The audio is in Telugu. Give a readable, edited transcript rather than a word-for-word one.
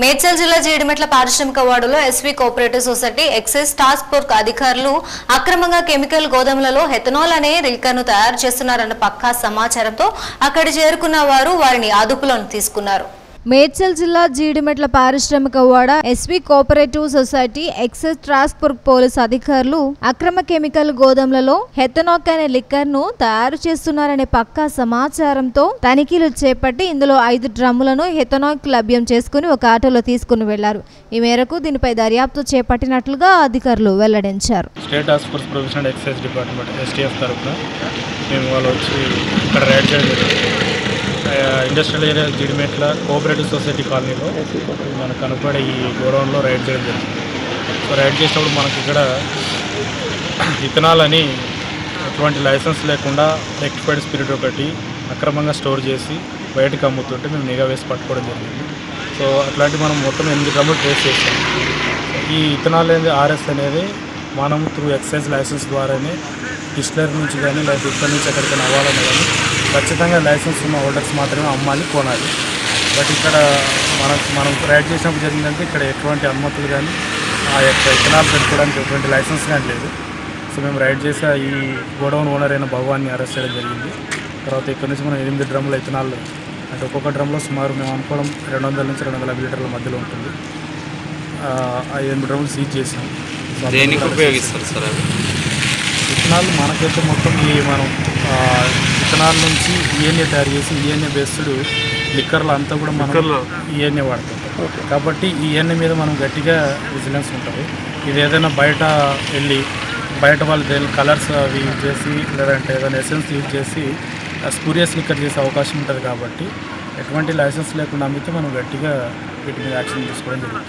మేడ్చల్ జిల్లా జీడిమెట్ల పారిశ్రామిక వార్డులో SV cooperative society excise task force అధికారులు అక్రమంగా కెమికల్ గోదాములలో హెథనాల్ అనే లిక్కర్ను తయారు చేస్తున్నారన్న పక్కా సమాచారంతో అక్కడి చేరుకున్న వారు వారిని అదుపులోకి తీసుకున్నారు. మేడ్చల్ జిల్లా జీడిమెట్ల పారిశ్రామిక వాడ SV cooperative society excise task force పోలీసు అధికారులు అక్రమ కెమికల్ గోదాములలో హెథనాల్ అనే లిక్కర్ ను తయారు చేస్తున్నారనే పక్కా సమాచారంతో తనిఖీలు చేపట్టి ఇందులో 5 డ్రమ్ములను హెథనాల్ లభ్యం చేసుకుని ఒక ఆటోలో తీసుకుని వెళ్లారు. ఈ మేరకు దీనిపై దర్యాప్తు చేపట్టినట్లుగా అధికారులు వెల్లడించారు. State task force provisional excise department STF తరఫున మేము వాళ్ళు వచ్చి ఇక్కడ రైడ్ చేయడం industrial area Jeedimetla cooperative society కాలనీలో మనకు కనపడే ఈ గోడౌన్లో రైడ్ చేయడం జరిగింది. సో రైడ్ చేసినప్పుడు మనకి ఇక్కడ ఇథనాల్ అని ఎటువంటి లైసెన్స్ లేకుండా ఎక్స్పైర్డ్ స్పిరిట్ ఒకటి అక్రమంగా స్టోర్ చేసి బయటకు అమ్ముతుంటే మేము నిఘా వేసి పట్టుకోవడం జరిగింది. సో అట్లాంటి మనం మొత్తం 8 డ్రమ్ములు ట్రేస్ చేసాం. ఈ ఇథనాల్ అనేది ఆర్ఎస్ అనేది మనం త్రూ ఎక్సైజ్ లైసెన్స్ ద్వారానే డిస్టిలరీ నుంచి కానీ లేదా ఇక్కడ నుంచి ఎక్కడికైనా అవ్వాలని కానీ ఖచ్చితంగా లైసెన్స్ ఉన్న హోల్డర్స్ మాత్రమే అమ్మాలి, కొనాలి. బట్ ఇక్కడ మనం రైడ్ చేసినప్పుడు జరిగిందంటే ఇక్కడ ఎటువంటి అనుమతులు కానీ ఆ యొక్క ఇథనాల్ పెట్టుకోవడానికి ఎటువంటి లైసెన్స్ కానీ లేదు. సో మేము రైడ్ చేసే ఈ గోడౌన్ ఓనర్ అయిన భగవాన్ని అరెస్ట్ చేయడం జరిగింది. తర్వాత ఇక్కడ నుంచి మనం 8 డ్రమ్ముల ఇథనాల్ అంటే ఒక్కొక్క డ్రమ్లో సుమారు మేము అనుకోవడం 200 నుంచి 250 లీటర్ల మధ్యలో ఉంటుంది. ఆ 8 డ్రమ్ములు సీజ్ చేసాం. దేనికి ఉపయోగిస్తారు సార్ అవి? ఇథనాల్ మనకైతే మొత్తం మనం ఇథనాల్ నుంచి ఈఎన్ఏ తయారు చేసి ఈఎన్ఏ బేస్డ్ లిక్కర్లు అంతా కూడా మనం ఈఎన్ఏ వాడతాం. కాబట్టి ఈఎన్ఏ మీద మనం గట్టిగా విజిలెన్స్ ఉంటుంది. ఇది ఏదైనా బయట వెళ్ళి బయట వాళ్ళు దేని కలర్స్ అవి యూజ్ చేసి లేదంటే ఏదైనా ఎసెన్స్ యూజ్ చేసి స్పూరియస్ లిక్కర్ చేసే అవకాశం ఉంటుంది. కాబట్టి ఎటువంటి లైసెన్స్ లేకుండా అమ్మితే మనం గట్టిగా వీటి మీద యాక్షన్ తీసుకోవడం జరుగుతుంది.